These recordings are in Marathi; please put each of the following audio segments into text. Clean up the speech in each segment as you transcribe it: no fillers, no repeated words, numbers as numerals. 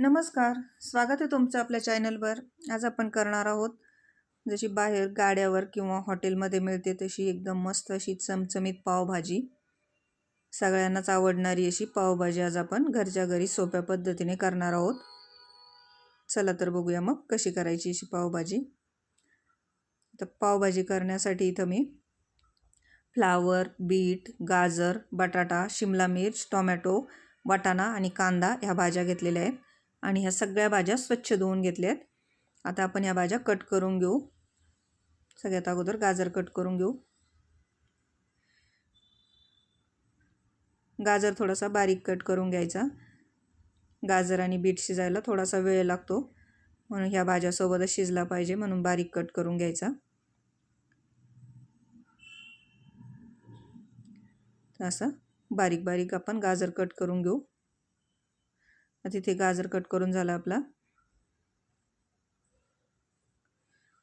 नमस्कार, स्वागत आहे तुमचं आपल्या चॅनलवर. आज आपण करणार आहोत जशी बाहेर गाड्यावर किंवा हॉटेलमध्ये मिळते तशी एकदम मस्त अशी चमचमीत पावभाजी. सगळ्यांनाच आवडणारी अशी पावभाजी आज आपण घरच्या घरी सोप्या पद्धतीने करणार आहोत. चला तर बघूया मग कशी करायची अशी पावभाजी. तर पावभाजी करण्यासाठी इथं मी फ्लावर, बीट, गाजर, बटाटा, शिमला मिर्च, टोमॅटो, वाटाणा आणि कांदा ह्या भाज्या घेतलेल्या आहेत आणि ह्या सगळ्या भाज्या स्वच्छ धुवून घेतल्यात. आता आपण ह्या भाज्या कट करून घेऊ. सगळ्यात अगोदर गाजर कट करून घेऊ. गाजर थोडासा बारीक कट करून घ्यायचा. गाजर आणि बीट शिजायला थोडासा वेळ लागतो म्हणून ह्या भाज्या सोबतच शिजला पाहिजे म्हणून बारीक कट करून घ्यायचा. असं बारीक बारीक आपण गाजर कट करून घेऊ. आता इथे गाजर कट करून झाला आपला.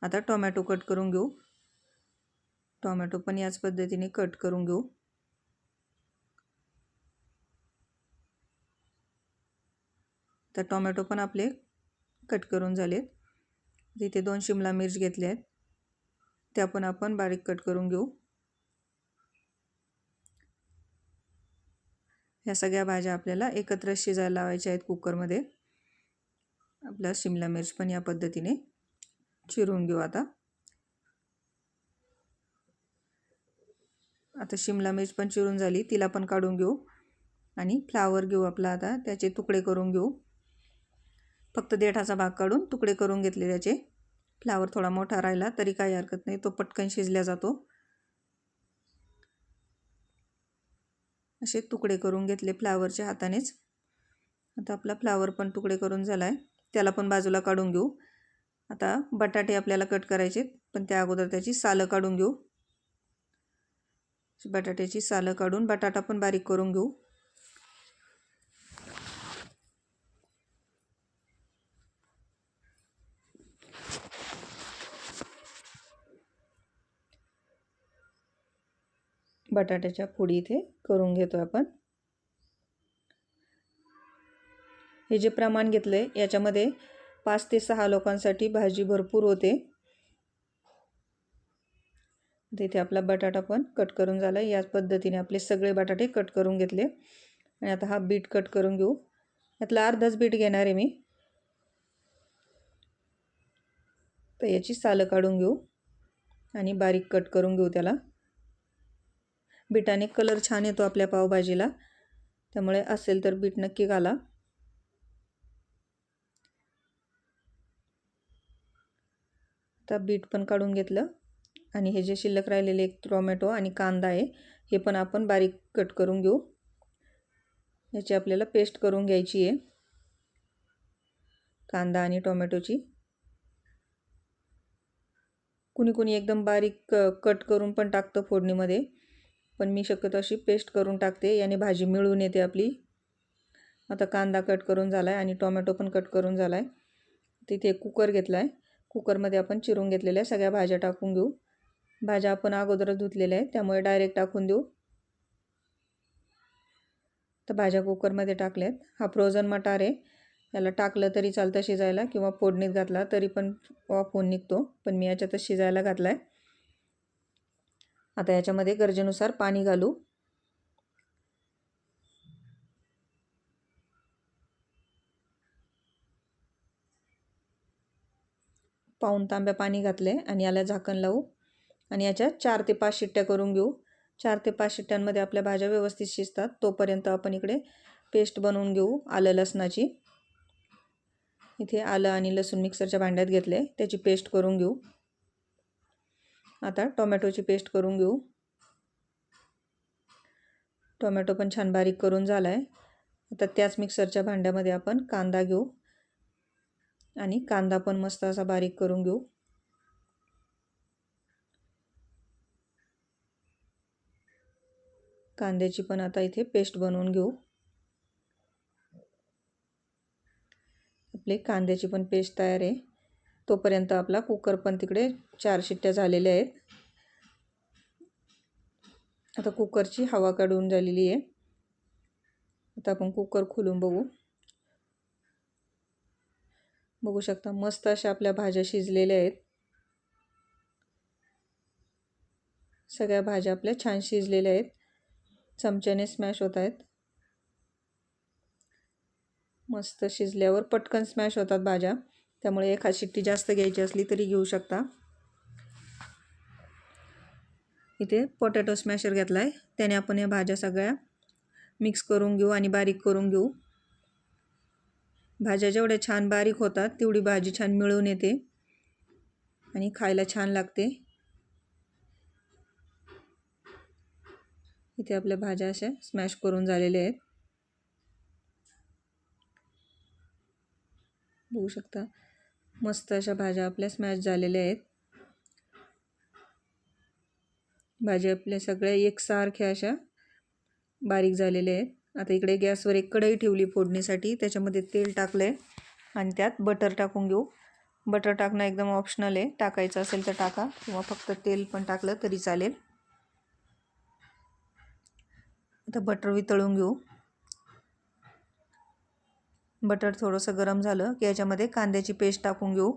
आता टोमॅटो कट करून घेऊ. टोमॅटो पण याच पद्धतीने कट करून घेऊ. तर टोमॅटो पण आपले कट करून झालेत. इथे 2 शिमला मिर्च घेतले आहेत, त्या पण आपण बारीक कट करून घेऊ. ह्या सगळ्या भाज्या आपल्याला एकत्र शिजायला लावायच्या आहेत कुकरमध्ये. आपला शिमला मिर्च पण या पद्धतीने चिरून घेऊ. आता शिमला मिर्च पण चिरून झाली, तिला पण काढून घेऊ आणि फ्लावर घेऊ आपला. आता त्याचे तुकडे करून घेऊ. फक्त देठाचा भाग काढून तुकडे करून घेतले त्याचे. फ्लावर थोडा मोठा राहिला तरी काही हरकत नाही, तो पटकन शिजला जातो. असे तुकडे करून घेतले फ्लावरच्या हातानेच. आता आपला फ्लावर पण तुकडे करून झालाय, त्याला पण बाजूला काढून घेऊ. आता बटाटे आपल्याला कट करायचे, पण त्या अगोदर त्याची सालं काढून घेऊ. बटाट्याची सालं काढून बटाटा पण बारीक करून घेऊ. बटाट्याच्या फोडी इथे करून घेतो आपण. हे जे प्रमाण घेतलंय याच्यामध्ये 5 ते 6 लोकांसाठी भाजी भरपूर होते. इथे आपला बटाटा पण कट करून झाला. याच पद्धतीने आपले सगळे बटाटे कट करून घेतले आणि आता हा बीट कट करून घेऊ. यातला अर्धाच बीट घेणार आहे मी. तर याची सालं काढून घेऊ आणि बारीक कट करून घेऊ त्याला. बीटाने कलर छान येतो आपल्या पावभाजीला, त्यामुळे असेल तर बीट नक्की घाला. आता बीट पण काढून घेतलं आणि हे जे शिल्लक राहिलेले एक टोमॅटो आणि कांदा आहे हे पण आपण बारीक कट करून घेऊ. याची आपल्याला पेस्ट करून घ्यायची आहे, कांदा आणि टोमॅटोची. कुणी कुणी एकदम बारीक कट करून पण टाकतं फोडणीमध्ये, पण मी शक्यतो अशी पेस्ट करून टाकते, याने भाजी मिळून येते आपली. आता कांदा कट करून झाला आहे आणि टोमॅटो पण कट करून झाला आहे. तिथे कुकर घेतला आहे, कुकरमध्ये आपण चिरून घेतलेल्या सगळ्या भाज्या टाकून घेऊ. भाज्या आपण अगोदरच धुतलेल्या आहेत त्यामुळे डायरेक्ट टाकून देऊ. तर भाज्या कुकरमध्ये टाकल्यात. हा फ्रोझन मटार आहे, याला टाकलं तरी चालतं शिजायला किंवा फोडणीत घातला तरी पण ऑफ होऊन निघतो, पण मी याच्यातच शिजायला घातला आहे. आता याच्यामध्ये गरजेनुसार पाणी घालू. पाऊण तांब्या पाणी घातले आणि याला झाकण लावू आणि याच्या 4 ते 5 शिट्ट्या करून घेऊ. 4 ते 5 शिट्ट्यांमध्ये आपल्या भाज्या व्यवस्थित शिजतात. तोपर्यंत आपण इकडे पेस्ट बनवून घेऊ आलं लसणाची. इथे आलं आणि लसूण मिक्सरच्या भांड्यात घेतले, त्याची पेस्ट करून घेऊ. आता टोमॅटोची पेस्ट करून घेऊ. टोमॅटो पण छान बारीक करून झाला आहे. आता त्याच मिक्सरच्या भांड्यामध्ये आपण कांदा घेऊ आणि कांदा पण मस्त असा बारीक करून घेऊ. कांद्याची पण आता इथे पेस्ट बनवून घेऊ. आपले कांद्याची पण पेस्ट तयार आहे. तोपर्यंत आपला कुकर पण तिकडे 4 शिट्ट्या झालेल्या आहेत. आता कुकरची हवा काढून झालेली आहे. आता आपण कुकर खोलून बघू. बघू शकता मस्त अशा आपल्या भाज्या शिजलेल्या आहेत. सगळ्या भाज्या आपल्या छान शिजलेल्या आहेत. चमच्याने स्मॅश होत आहेत. मस्त शिजल्यावर पटकन स्मॅश होतात भाज्या, त्यामुळे एखाद शिट्टी जास्त घ्यायची असली तरी घेऊ शकता. इथे पोटॅटो स्मॅशर घेतला आहे, त्याने आपण या भाज्या सगळ्या मिक्स करून घेऊ आणि बारीक करून घेऊ. भाज्या जेवढ्या छान बारीक होतात तेवढी भाजी छान मिळून येते आणि खायला छान लागते. इथे आपल्या भाज्या अशा स्मॅश करून झालेल्या आहेत. बघू शकता मस्त अशा भाज्या आपल्या स्मॅश झालेल्या आहेत. भाज्या आपल्या सगळ्या एकसारख्या अशा बारीक झालेल्या आहेत. आता इकडे गॅसवर एक कढई ठेवली फोडणीसाठी, त्याच्यामध्ये तेल टाकलंय आणि त्यात बटर टाकून घेऊ. बटर टाकणं एकदम ऑप्शनल आहे, टाकायचं असेल तर टाका किंवा फक्त तेल पण टाकलं तरी चालेल. आता बटर वितळून घेऊ. बटर थोडंसं गरम झालं की याच्यामध्ये कांद्याची पेस्ट टाकून घेऊ.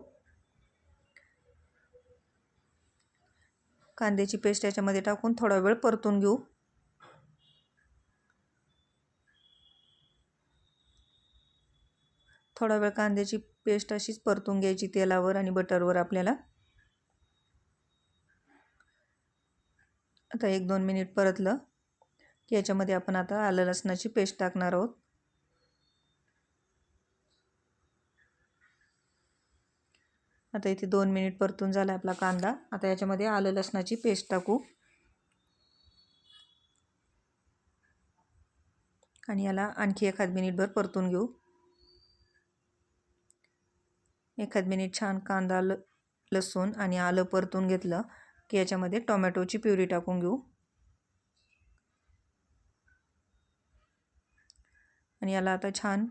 कांद्याची पेस्ट याच्यामध्ये टाकून थोडा वेळ परतून घेऊ. थोडा वेळ कांद्याची पेस्ट अशीच परतून घ्यायची तेलावर आणि बटरवर आपल्याला. आता 1-2 मिनिट परतलं की याच्यामध्ये आपण आता आलं लसणाची पेस्ट टाकणार आहोत. आता इथे 2 मिनिट परतून झाला आपला कांदा. आता याच्यामध्ये आलं लसणाची पेस्ट टाकू आणि याला आणखी एखाद मिनिटभर परतून घेऊ. एखाद मिनिट छान कांदा लसूण आणि आलं परतून घेतलं की याच्यामध्ये टोमॅटोची प्युरी टाकून घेऊ आणि याला आता छान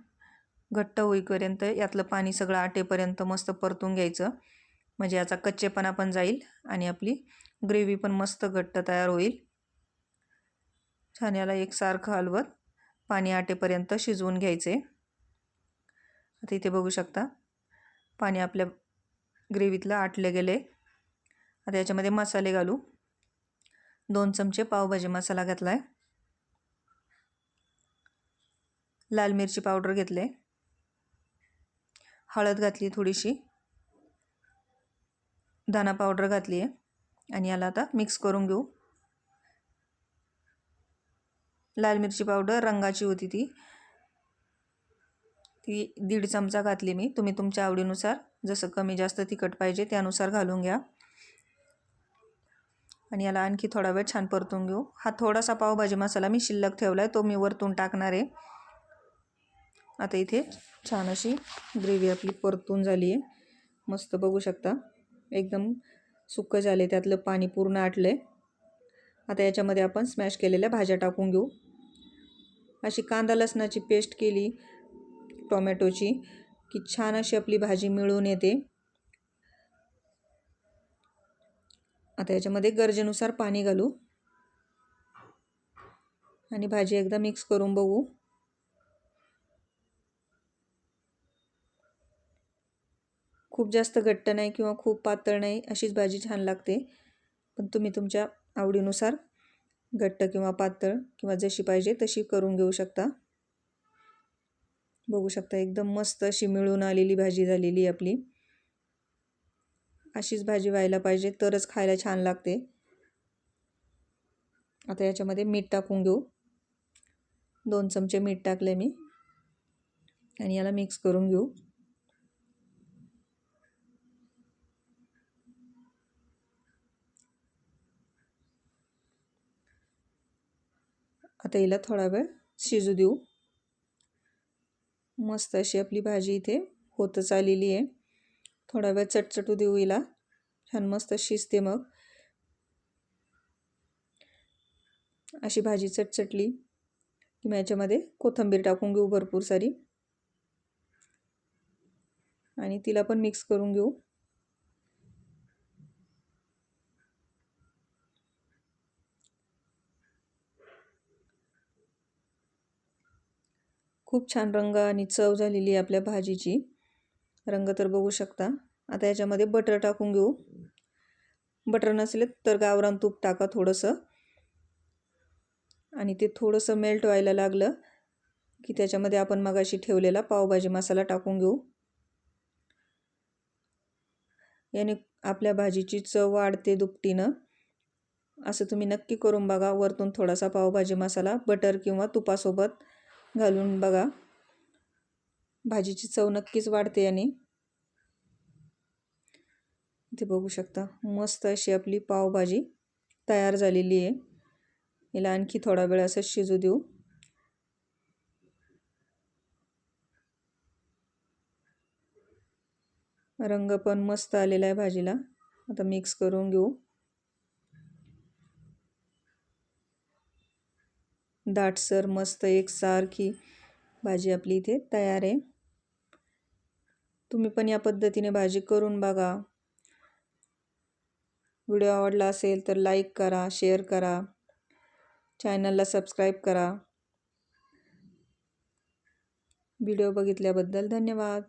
घट्ट होईपर्यंत यातलं पाणी सगळं आटेपर्यंत मस्त परतून घ्यायचं, म्हणजे याचा कच्चेपणा पण जाईल आणि आपली ग्रेव्ही पण मस्त घट्ट तयार होईल. छान याला एकसारखं हलवत पाणी आटेपर्यंत शिजवून घ्यायचे. आता इथे बघू शकता पाणी आपल्या ग्रेव्हीतलं आटले गेले. आता याच्यामध्ये मसाले घालू. 2 चमचे पावभाजी मसाला घातला आहे. लाल मिरची पावडर घेतले. हळद घातली थोडीशी. धना पावडर घातली आहे आणि याला आता मिक्स करून घेऊ. लाल मिरची पावडर रंगाची होती ती 1.5 चमचा घातली मी. तुम्ही तुमच्या आवडीनुसार जसं कमी जास्त तिखट पाहिजे त्यानुसार घालून घ्या आणि याला आणखी थोडा वेळ छान परतून घेऊ. हा थोडासा पावभाजी मसाला मी शिल्लक ठेवला आहे, तो मी वरतून टाकणार आहे. आता इथे छान अशी ग्रेव्ही आपली परतून झाली आहे. मस्त बघू शकता एकदम सुक्क झाले, त्यातलं पाणी पूर्ण आटलंय. आता याच्यामध्ये आपण स्मॅश केलेल्या भाज्या टाकून घेऊ. अशी कांदा लसणाची पेस्ट केली टोमॅटोची की छान अशी आपली भाजी मिळून येते. आता याच्यामध्ये गरजेनुसार पाणी घालू आणि भाजी एकदा मिक्स करून बघू. खूप जास्त घट्ट नाही किंवा खूप पातळ नाही, अशीच भाजी छान लागते. पण तुम्ही तुमच्या आवडीनुसार घट्ट किंवा पातळ किंवा जशी पाहिजे तशी करून घेऊ शकता. बघू शकता एकदम मस्त अशी मिळून आलेली भाजी झालेली आपली. अशीच भाजी व्हायला पाहिजे तरच खायला छान लागते. आता याच्यामध्ये मीठ टाकून घेऊ. 2 चमचे मीठ टाकले मी आणि याला मिक्स करून घेऊ. आता हिला थोडा वेळ शिजू देऊ. मस्त अशी आपली भाजी इथे होतच आलेली आहे. थोडा वेळ चटचटू देऊ हिला. छान मस्त शिजते. मग अशी भाजी चटचटली की मग याच्यामध्ये कोथिंबीर टाकून घेऊ भरपूर सारी आणि तिला पण मिक्स करून घेऊ. खूप छान रंग आणि चव झालेली आहे आपल्या भाजीची. रंग तर बघू शकता. आता याच्यामध्ये बटर टाकून घेऊ. बटर नसले तर गावरान तूप टाका थोडंसं. आणि ते थोडंसं मेल्ट व्हायला लागलं की त्याच्यामध्ये आपण मगाशी ठेवलेला पावभाजी मसाला टाकून घेऊ. याने आपल्या भाजीची चव वाढते दुपटीनं. असं तुम्ही नक्की करून बघा. वरतून थोडासा पावभाजी मसाला बटर किंवा तुपासोबत घालून बघा. भाजीची चव नक्कीच वाढते याने. इथे बघू शकता मस्त अशी आपली पावभाजी तयार झालेली आहे. याला आणखी थोडा वेळ असं शिजू देऊ. रंग पण मस्त आलेला आहे भाजीला. आता मिक्स करून घेऊ. दाटसर मस्त एकसारखी भाजी आपली इथे तयार आहे. तुम्ही पण या पद्धतीने भाजी करून बघा. व्हिडिओ आवडला असेल तर लाईक करा, शेअर करा, चॅनलला सबस्क्राईब करा. व्हिडिओ बघितल्याबद्दल धन्यवाद.